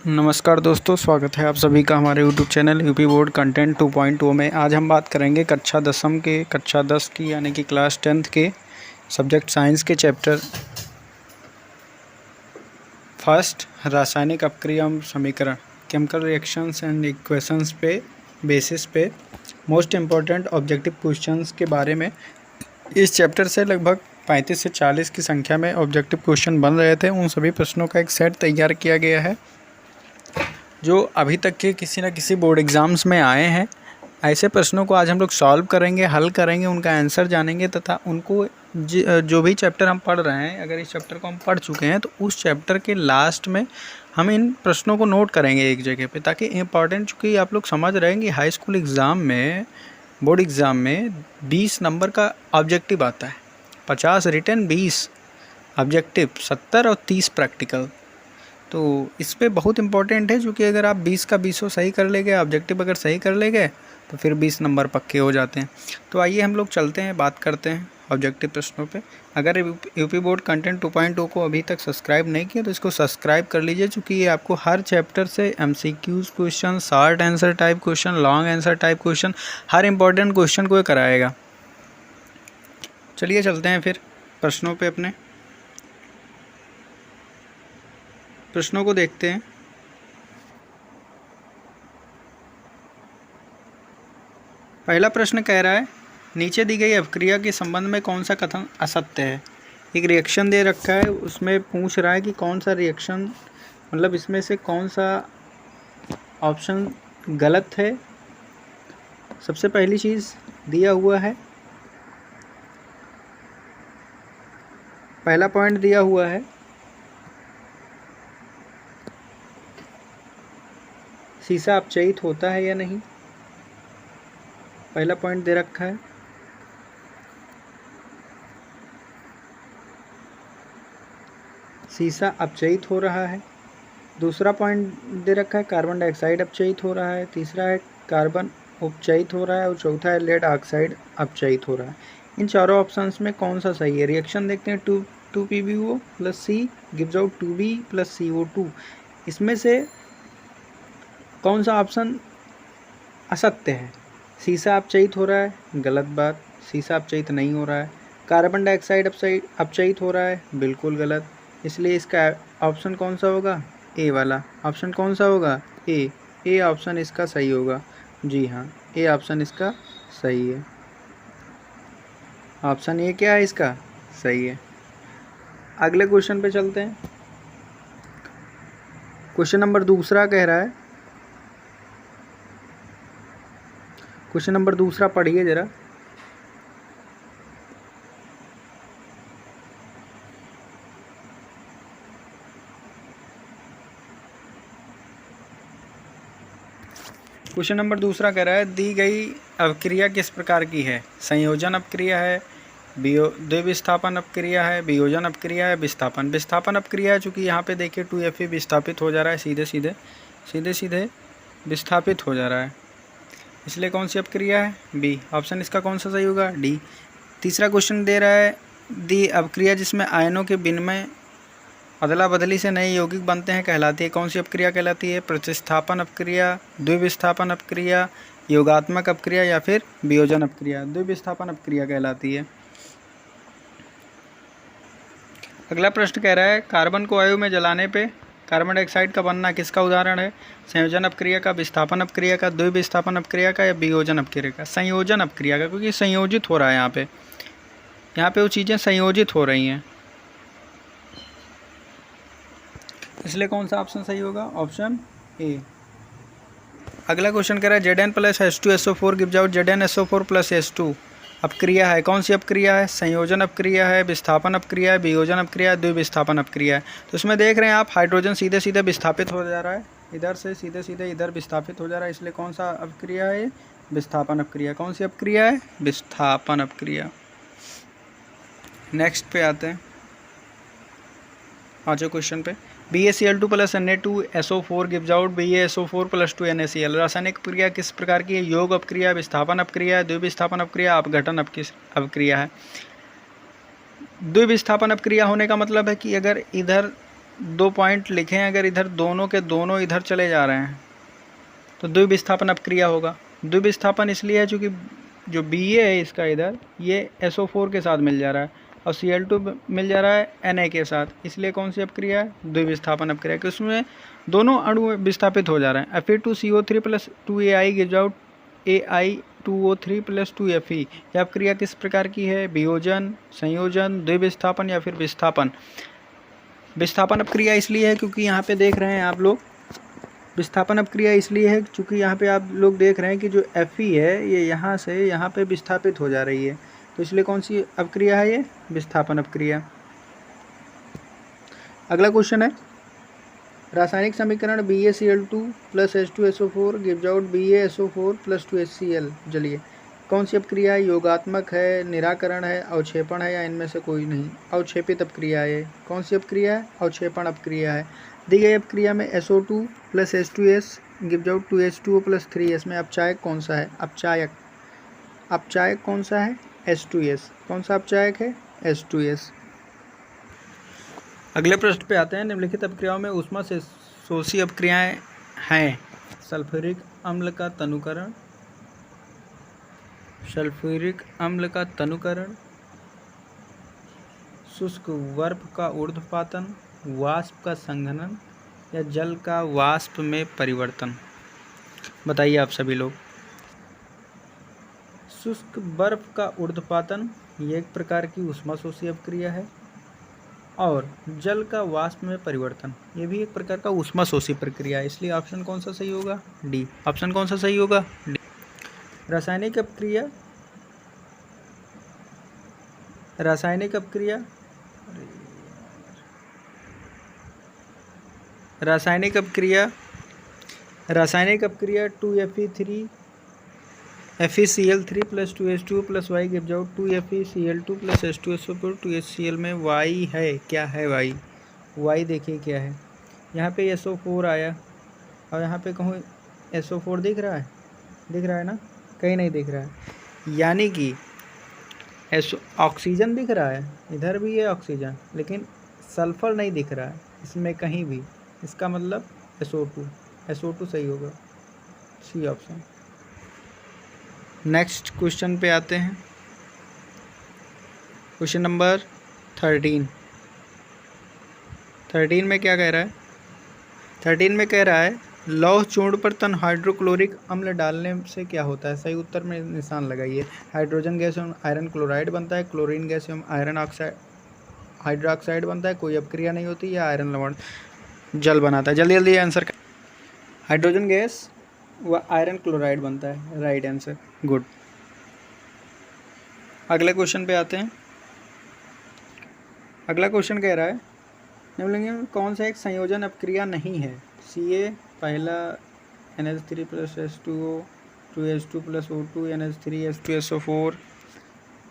नमस्कार दोस्तों, स्वागत है आप सभी का हमारे YouTube channel UP board content 2.0 में। आज हम बात करेंगे कक्षा 10 की यानी कि क्लास 10th के सब्जेक्ट साइंस के चैप्टर फर्स्ट रासायनिक अपक्रिया समीकरण केमिकल रिएक्शंस एंड इक्वेशंस पे बेसिस पे मोस्ट इम्पॉर्टेंट ऑब्जेक्टिव क्वेश्चंस के बारे में। इस चैप्टर से लगभग 35 से 40 की संख्या में ऑब्जेक्टिव क्वेश्चन बन रहे थे। उन सभी प्रश्नों का एक सेट तैयार किया गया है जो अभी तक के किसी न किसी बोर्ड एग्ज़ाम्स में आए हैं। ऐसे प्रश्नों को आज हम लोग सॉल्व करेंगे, हल करेंगे, उनका आंसर जानेंगे तथा उनको जो भी चैप्टर हम पढ़ रहे हैं, अगर इस चैप्टर को हम पढ़ चुके हैं तो उस चैप्टर के लास्ट में हम इन प्रश्नों को नोट करेंगे एक जगह पे, ताकि इम्पॉर्टेंट, चूँकि आप लोग समझ रहे हैं कि हाई स्कूल एग्ज़ाम में, बोर्ड एग्ज़ाम में 20 नंबर का ऑब्जेक्टिव आता है। 50 रिटन, 20 ऑब्जेक्टिव, 70 और 30 प्रैक्टिकल। तो इस पे बहुत इंपॉर्टेंट है, क्योंकि अगर आप 20 का 20 सही कर ले गए, ऑब्जेक्टिव अगर सही कर ले गए तो फिर 20 नंबर पक्के हो जाते हैं। तो आइए हम लोग चलते हैं, बात करते हैं ऑब्जेक्टिव प्रश्नों पे। अगर यूपी बोर्ड कंटेंट 2.0 को अभी तक सब्सक्राइब नहीं किया तो इसको सब्सक्राइब कर लीजिए, क्योंकि ये आपको हर चैप्टर से MCQs question, short answer type question, long answer type question, हर इंपॉर्टेंट क्वेश्चन को कराएगा। चलिए चलते हैं फिर प्रश्नों पे। अपने प्रश्नों को देखते हैं। पहला प्रश्न कह रहा है, नीचे दी गई अपक्रिया के संबंध में कौन सा कथन असत्य है। एक रिएक्शन दे रखा है, उसमें पूछ रहा है कि कौन सा रिएक्शन, मतलब इसमें से कौन सा ऑप्शन गलत है। सबसे पहली चीज़ दिया हुआ है, पहला पॉइंट दिया हुआ है, शीशा अपचयित होता है या नहीं। पहला पॉइंट दे रखा है। शीशा अपचयित हो रहा है। दूसरा पॉइंट दे रखा है, कार्बन डाइऑक्साइड अपचयित हो रहा है। तीसरा है कार्बन उपचयित हो रहा है और चौथा है लेड ऑक्साइड अपचयित हो रहा है। इन चारों ऑप्शंस में कौन सा सही है। रिएक्शन देखते हैं, 2PbO + C gives out 2B + CO2। इसमें से कौन सा ऑप्शन असत्य है। शीशा अपचयित हो रहा है, गलत बात, शीशा अपचयित नहीं हो रहा है। कार्बन डाइऑक्साइड अपचयित हो रहा है, बिल्कुल गलत। इसलिए इसका ऑप्शन कौन सा होगा, ए वाला। ऑप्शन कौन सा होगा, ए ऑप्शन इसका सही होगा। जी हाँ, ए ऑप्शन इसका सही है। ऑप्शन ए क्या है इसका, सही है। अगले क्वेश्चन पे चलते हैं। क्वेश्चन नंबर दूसरा कह रहा है, क्वेश्चन नंबर दूसरा पढ़िए जरा। क्वेश्चन नंबर दूसरा कह रहा है, दी गई अपक्रिया किस प्रकार की है। संयोजन अपक्रिया है, द्विविस्थापन अपक्रिया है, वियोजन अपक्रिया है, विस्थापन। विस्थापन अपक्रिया है, चूँकि यहाँ पे देखिए 2Fe विस्थापित हो जा रहा है, सीधे सीधे विस्थापित हो जा रहा है, इसलिए कौन सी अपक्रिया है, बी। ऑप्शन इसका कौन सा सही होगा, डी। तीसरा क्वेश्चन दे रहा है, दी अपक्रिया जिसमें आयनों के विनिमय अदला बदली से नए यौगिक बनते हैं कहलाती है। कौन सी अपक्रिया कहलाती है, प्रतिस्थापन अपक्रिया, द्विविस्थापन अपक्रिया, योगात्मक अपक्रिया या फिर वियोजन अपक्रिया। द्विविस्थापन अपक्रिया कहलाती है। अगला प्रश्न कह रहा है, कार्बन को वायु में जलाने पे कार्बन डाइऑक्साइड का बनना किसका उदाहरण है। संयोजन अपक्रिया का, विस्थापन अपक्रिया का, द्विविस्थापन अपक्रिया का या वियोजन अपक्रिया का। संयोजन अपक्रिया का, क्योंकि संयोजित हो रहा है यहाँ पे वो चीज़ें संयोजित हो रही हैं, इसलिए कौन सा ऑप्शन सही होगा, ऑप्शन ए। अगला क्वेश्चन कह रहा है, Zn + H2SO4 gives out ZnSO4 + H2 अपक्रिया है। कौन सी अपक्रिया है, संयोजन अपक्रिया है, विस्थापन अपक्रिया है, वियोजन अपक्रिया है, द्विविस्थापन अपक्रिया है। तो इसमें देख रहे हैं आप, हाइड्रोजन सीधे सीधे विस्थापित हो जा रहा है, इधर से सीधे सीधे इधर विस्थापित हो जा रहा है, इसलिए कौन सा अपक्रिया है, विस्थापन अपक्रिया। कौन सी अपक्रिया है, विस्थापन अपक्रिया। नेक्स्ट पे आते हैं, पाँचवें क्वेश्चन पे। BaCl2 + Na2SO4 gives out BaSO4 + 2 NaCl। रासायनिक क्रिया किस प्रकार की है, योग अपक्रिया, विस्थापन अपक्रिया, द्विविस्थापन अपक्रिया, अपघटन अपक्रिया है। द्विविस्थापन अपक्रिया होने का मतलब है कि अगर इधर 2 पॉइंट लिखे हैं, अगर इधर दोनों के दोनों इधर चले जा रहे हैं तो द्विविस्थापन अपक्रिया होगा। द्विविस्थापन इसलिए है चूँकि जो Ba है इसका इधर ये SO4 के साथ मिल जा रहा है और Cl2 मिल जा रहा है Na के साथ, इसलिए कौन सी अपक्रिया है? द्विविस्थापन अपक्रिया, कि उसमें दोनों अणु विस्थापित हो जा रहे हैं। Fe2CO3 + 2Ai gives out Ai2O3 + 2Fe। यह अपक्रिया किस प्रकार की है? वियोजन, संयोजन, द्विविस्थापन या फिर विस्थापन। विस्थापन अपक्रिया इसलिए है क्योंकि यहाँ पे देख रहे हैं आप लोग, विस्थापन अपक्रिया इसलिए है क्योंकि यहाँ पे आप लोग देख रहे हैं कि जो Fe है ये यहाँ से यहाँ पे विस्थापित हो जा रही है, तो इसलिए कौन सी अपक्रिया है? ये विस्थापन अपक्रिया। अगला क्वेश्चन है, रासायनिक समीकरण BaCl2 + H2SO4 gives out BaSO4 + 2HCl। चलिए, कौन सी अपक्रिया है? योगात्मक है, निराकरण है, अवक्षेपण है या इनमें से कोई नहीं? अवक्षेपित अपक्रिया है। कौन सी अपक्रिया है? अवक्षेपण अपक्रिया है। दी गई अपक्रिया में SO2 + H2S gives out 2H2O + 3S में अपचायक कौन सा है? अपचायक कौन सा है? H2S। कौन सा अपचायक है? H2S। अगले प्रश्न पे आते हैं, निम्नलिखित अपक्रियाओं में ऊष्मा से शोषी अपक्रियाएं हैं। सल्फ्यूरिक अम्ल का तनुकरण, शुष्क बर्फ का ऊर्ध्वपातन, वाष्प का संघनन या जल का वाष्प में परिवर्तन। बताइए आप सभी लोग। शुष्क बर्फ का ऊर्ध्वपातन ये एक प्रकार की ऊष्माशोषी अपक्रिया है, और जल का वाष्प में परिवर्तन ये भी एक प्रकार का ऊष्माशोषी प्रक्रिया है, इसलिए ऑप्शन कौन सा सही होगा? डी। ऑप्शन कौन सा सही होगा? डी। रासायनिक अपक्रिया, रासायनिक अपक्रिया 2FeCl3 + 2H2O + Y gives out 2FeCl2 + H2SO4 2HCl में Y है, क्या है Y? Y देखिए क्या है, यहाँ पे SO4 आया और यहाँ पे कहूँ SO4 दिख रहा है? दिख रहा है ना? कहीं नहीं दिख रहा है, यानी कि ऑक्सीजन दिख रहा है, इधर भी है ऑक्सीजन, लेकिन सल्फर नहीं दिख रहा है इसमें कहीं भी, इसका मतलब SO2 सही होगा, सी ऑप्शन। नेक्स्ट क्वेश्चन पे आते हैं, क्वेश्चन नंबर 13 में क्या कह रहा है? 13 में कह रहा है, लौह चूर्ण पर तन हाइड्रोक्लोरिक अम्ल डालने से क्या होता है? सही उत्तर में निशान लगाइए। हाइड्रोजन गैस एवं आयरन क्लोराइड बनता है, क्लोरीन गैस एवं आयरन ऑक्साइड हाइड्रोक्साइड बनता है, कोई अपक्रिया नहीं होती, या आयरन लवण जल बनाता है। जल्दी जल्दी आंसर। हाइड्रोजन गैस व आयरन क्लोराइड बनता है, राइट आंसर, गुड। अगले क्वेश्चन पे आते हैं। अगला क्वेश्चन कह रहा है, निम्नलिखित में कौन सा एक संयोजन अपक्रिया नहीं है? Ca पहला NH3 + H2O 2H2 + O2 NH3 H2SO4,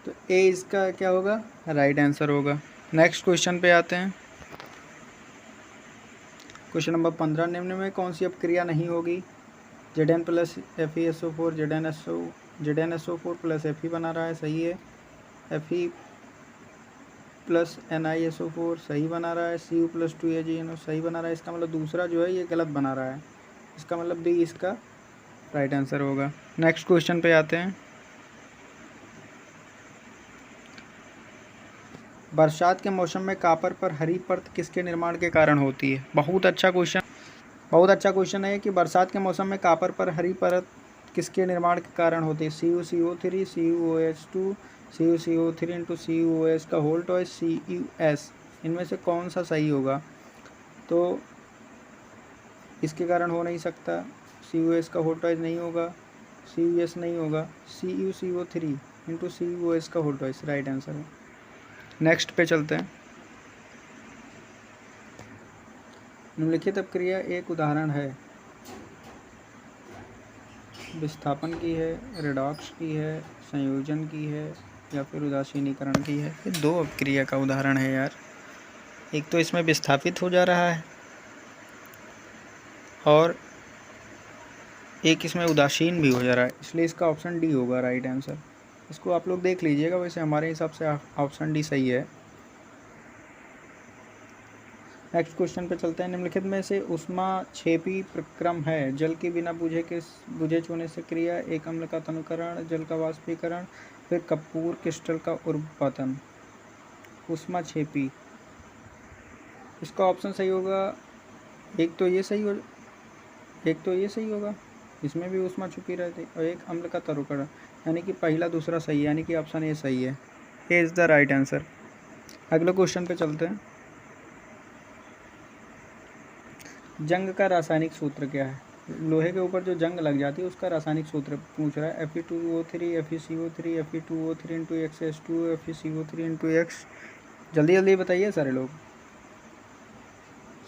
तो ए इसका क्या होगा? राइट आंसर होगा। नेक्स्ट क्वेश्चन पे आते हैं, क्वेश्चन नंबर 15, निम्न में कौन सी अपक्रिया नहीं होगी? Zn + FeSO4 ZnSO4 + Fe बना रहा है, सही है। Fe + NiSO4 सही बना रहा है। Cu + 2AgNO सही बना रहा है। इसका मतलब दूसरा जो है ये गलत बना रहा है, इसका मतलब बी इसका राइट आंसर होगा। नेक्स्ट क्वेश्चन पे आते हैं, बरसात के मौसम में कॉपर पर हरी परत किसके निर्माण के कारण होती है? बहुत अच्छा क्वेश्चन है कि बरसात के मौसम में कॉपर पर हरी परत किसके निर्माण के कारण होती है? CuCO3 CuOH2 CuCO3 × CuOH का होल टॉइस CuS, इनमें से कौन सा सही होगा? तो इसके कारण हो नहीं सकता, CuS का होल टॉइस नहीं होगा, CuS नहीं होगा, CuCO3 × CuOH का होल टॉइस राइट आंसर है। नेक्स्ट पे चलते हैं, निम्नलिखित अपक्रिया एक उदाहरण है, विस्थापन की है, रेडॉक्स की है, संयोजन की है या फिर उदासीनीकरण की है? ये दो अपक्रिया का उदाहरण है यार, एक तो इसमें विस्थापित हो जा रहा है और एक इसमें उदासीन भी हो जा रहा है, इसलिए इसका ऑप्शन डी होगा राइट आंसर। इसको आप लोग देख लीजिएगा, वैसे हमारे हिसाब से ऑप्शन डी सही है। नेक्स्ट क्वेश्चन पे चलते हैं। निम्नलिखित में से ऊष्माक्षेपी प्रक्रम है। जल के बिना बुझे छोड़ने से क्रिया, एक अम्ल का तनुकरण, जल का वाष्पीकरण, फिर कपूर क्रिस्टल का उर्पतन। ऊष्माक्षेपी, इसका ऑप्शन सही होगा, एक तो ये सही होगा, इसमें भी ऊष्मा छुपी रहती, और एक अम्ल का तनुकरण, यानी कि पहला दूसरा सही है, यानी कि ऑप्शन ए सही है। A is the right answer. अगले क्वेश्चन पे चलते हैं। जंग का रासायनिक सूत्र क्या है? लोहे के ऊपर जो जंग लग जाती है उसका रासायनिक सूत्र पूछ रहा है। Fe2O3, FeCO3, Fe2O3 into XH2, FeCO3 into X। जल्दी जल्दी बताइए सारे लोग।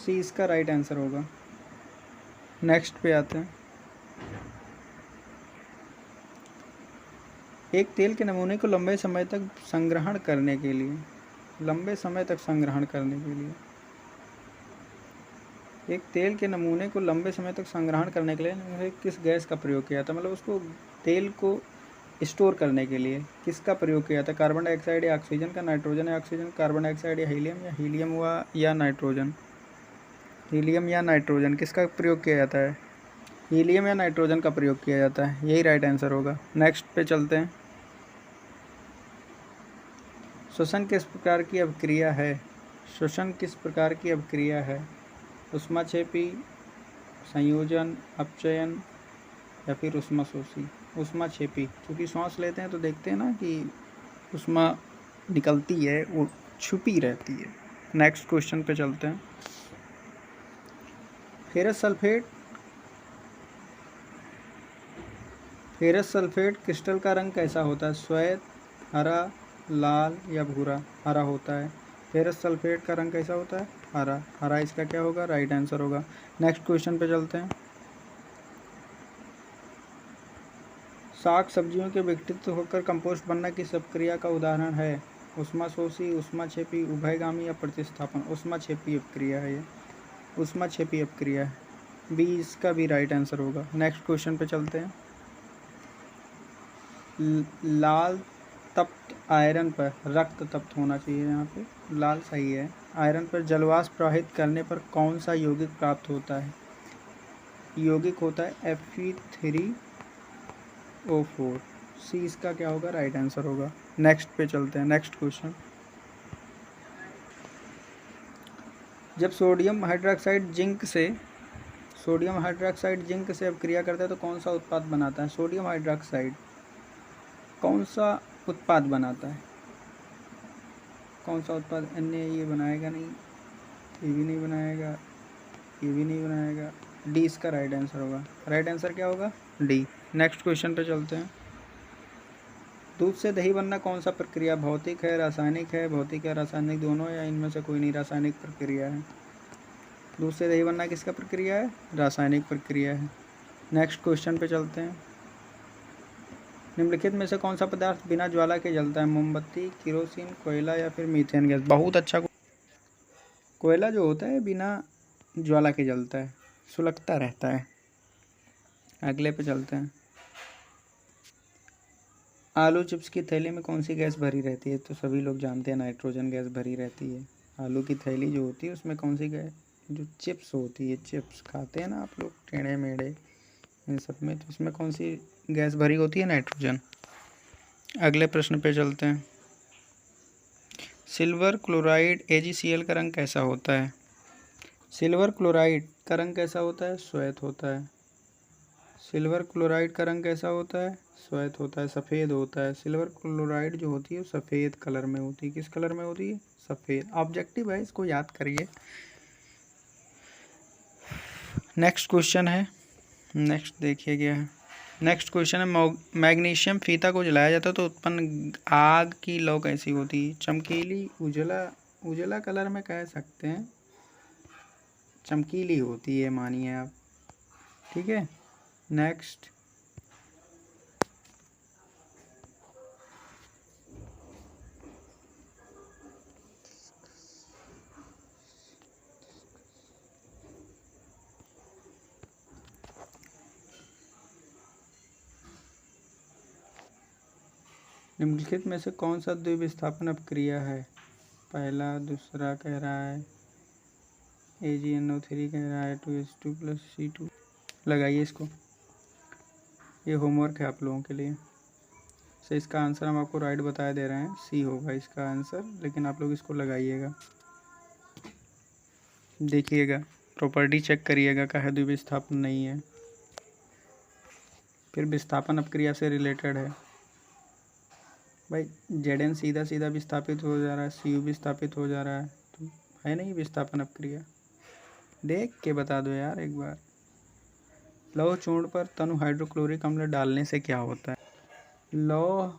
सी इसका राइट आंसर होगा। नेक्स्ट पे आते हैं। एक तेल के नमूने को लंबे समय तक संग्रहण करने के लिए एक तेल के नमूने को लंबे समय तक संग्रहण करने के लिए किस गैस का प्रयोग किया था? मतलब उसको तेल को स्टोर करने के लिए किसका प्रयोग किया था? कार्बन डाइऑक्साइड या ऑक्सीजन का, नाइट्रोजन या ऑक्सीजन, कार्बन डाइऑक्साइड या हीलियम, या हीलियम हुआ या नाइट्रोजन? हीलियम या नाइट्रोजन, किसका प्रयोग किया जाता है? हीलियम या नाइट्रोजन का प्रयोग किया जाता है, यही राइट आंसर होगा। नेक्स्ट पे चलते हैं। श्वसन किस प्रकार की अभिक्रिया है? श्वसन किस प्रकार की अभिक्रिया है? ऊष्माक्षेपी, संयोजन, अपचयन, या फिर ऊष्माशोषी? ऊष्माक्षेपी, क्योंकि सांस लेते हैं तो देखते हैं ना कि ऊष्मा निकलती है, वो छुपी रहती है। नेक्स्ट क्वेश्चन पे चलते हैं। फेरस सल्फेट क्रिस्टल का रंग कैसा होता है? श्वेत, हरा, लाल या भूरा? हरा होता है। फेरस सल्फेट का रंग कैसा होता है? हरा इसका क्या होगा? राइट आंसर होगा। नेक्स्ट क्वेश्चन पे चलते हैं। साग सब्जियों के विघटित होकर कंपोस्ट बनना किस अपक्रिया का उदाहरण है? ऊष्माशोषी, ऊष्माक्षेपी, उभयगामी या प्रतिस्थापन? ऊष्माक्षेपी अपक्रिया है ये, ऊष्माक्षेपी अपक्रिया है। बी इसका भी राइट आंसर होगा। नेक्स्ट क्वेश्चन पे चलते हैं। लाल तप्त आयरन पर, रक्त तप्त होना चाहिए यहाँ पे, लाल सही है। आयरन पर जलवाष्प प्रवाहित करने पर कौन सा यौगिक प्राप्त होता है? यौगिक होता है Fe3O4। सी इसका क्या होगा? राइट आंसर होगा। नेक्स्ट पे चलते हैं। Next question. जब सोडियम हाइड्रोक्साइड जिंक से अपक्रिया करता है तो कौन सा उत्पाद बनाता है? सोडियम हाइड्रोक्साइड कौन सा उत्पाद बनाता है? कौन सा उत्पाद? ये बनाएगा नहीं, ये भी नहीं बनाएगा, ये भी नहीं बनाएगा। डी इसका राइट आंसर होगा। राइट आंसर क्या होगा? डी। नेक्स्ट क्वेश्चन पे चलते हैं। दूध से दही बनना कौन सा प्रक्रिया? भौतिक है, रासायनिक है? भौतिक या रासायनिक दोनों, या इनमें से कोई नहीं? रासायनिक प्रक्रिया है। दूध से दही बनना किसका प्रक्रिया है? रासायनिक प्रक्रिया है। नेक्स्ट क्वेश्चन पे चलते हैं। निम्नलिखित में से कौन सा पदार्थ बिना ज्वाला के जलता है? मोमबत्ती, केरोसिन, कोयला या फिर मीथेन गैस? बहुत अच्छा। कोयला जो होता है बिना ज्वाला के जलता है, सुलगता रहता है। अगले पे चलते हैं। आलू चिप्स की थैली में कौन सी गैस भरी रहती है? तो सभी लोग जानते हैं, नाइट्रोजन गैस भरी रहती है। आलू की थैली जो होती है उसमें कौन सी गैस? जो चिप्स होती है, चिप्स खाते हैं ना आप लोग, टेढ़े मेढ़े, इन सब में, तो इसमें कौन सी गैस भरी होती है? नाइट्रोजन। अगले प्रश्न पे चलते हैं। सिल्वर क्लोराइड AgCl का रंग कैसा होता है? सिल्वर क्लोराइड का रंग कैसा होता है? श्वेत होता है। सिल्वर क्लोराइड का रंग कैसा होता है? श्वेत होता है, सफ़ेद होता है। सिल्वर क्लोराइड जो होती है वो सफ़ेद कलर में होती है। किस कलर में होती है? सफ़ेद। ऑब्जेक्टिव है, इसको याद करिए। नेक्स्ट क्वेश्चन है। नेक्स्ट देखिए क्या है। नेक्स्ट क्वेश्चन है। मैग्नीशियम फीता को जलाया जाता है तो उत्पन्न आग की लौ कैसी होती है? चमकीली, उजला कलर में कह सकते हैं, चमकीली होती है, मानिए आप। ठीक है। नेक्स्ट। निम्नलिखित में से कौन सा द्विविस्थापन अपक्रिया है? पहला, दूसरा कह रहा है। AgNO3 कह रहा है 2H2 + C2। लगाइए इसको, ये होमवर्क है आप लोगों के लिए। से इसका आंसर हम आपको राइट बता दे रहे हैं, सी होगा इसका आंसर, लेकिन आप लोग इसको लगाइएगा। देखिएगा, प्रॉपर्टी चेक करिएगा, कहे द्विविस्थापन नहीं है। फिर विस्थापन अपक्रिया से रिलेटेड है भाई। Zn सीधा सीधा विस्थापित हो जा रहा है, Cu विस्थापित हो जा रहा है, तो है नहीं विस्थापन अपक्रिया। देख के बता दो यार एक बार। लौह चूर्ण पर तनु हाइड्रोक्लोरिक अम्ल डालने से क्या होता है? लौह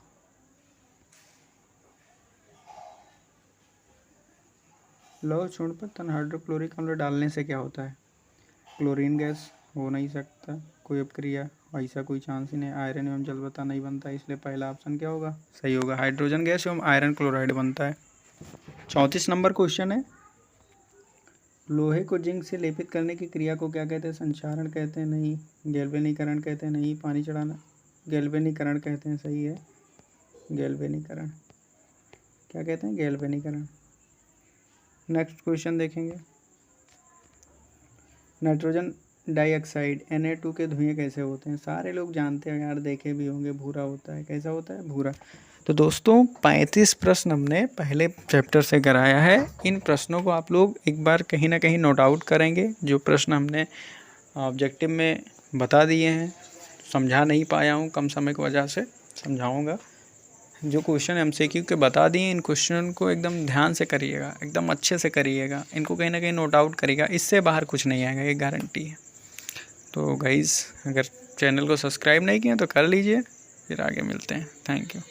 चूर्ण पर तनु हाइड्रोक्लोरिक अम्ल डालने से क्या होता है? क्लोरीन गैस हो नहीं सकता, कोई अपक्रिया ऐसा कोई चांस ही नहीं। आयरन एवं जलवता नहीं बनता, इसलिए पहला ऑप्शन क्या होगा? सही होगा, हाइड्रोजन गैस एवं आयरन क्लोराइड बनता है। 34 नंबर क्वेश्चन है, लोहे को जिंक से लेपित करने की क्रिया को क्या कहते हैं? संक्षारण कहते हैं, नहीं। गैल्वेनीकरण कहते हैं, नहीं। पानी चढ़ाना, गैल्वेनीकरण कहते हैं, सही है। गैल्वेनीकरण क्या कहते हैं? गैल्वेनीकरण। नेक्स्ट क्वेश्चन देखेंगे, नाइट्रोजन डाइऑक्साइड Na2 के धुएं कैसे होते हैं? सारे लोग जानते हैं यार, देखे भी होंगे, भूरा होता है। कैसा होता है? भूरा। तो दोस्तों 35 प्रश्न हमने पहले चैप्टर से कराया है। इन प्रश्नों को आप लोग एक बार कहीं ना कहीं नोट आउट करेंगे। जो प्रश्न हमने ऑब्जेक्टिव में बता दिए हैं, समझा नहीं पाया हूँ, कम समय की वजह से समझाऊँगा। जो क्वेश्चन MCQ के बता दिए, इन क्वेश्चन को एकदम ध्यान से करिएगा, एकदम अच्छे से करिएगा, इनको कहीं ना कहीं नोट आउट करिएगा। इससे बाहर कुछ नहीं आएगा, ये गारंटी है। तो गाइज़, अगर चैनल को सब्सक्राइब नहीं किया तो कर लीजिए। फिर आगे मिलते हैं। Thank you.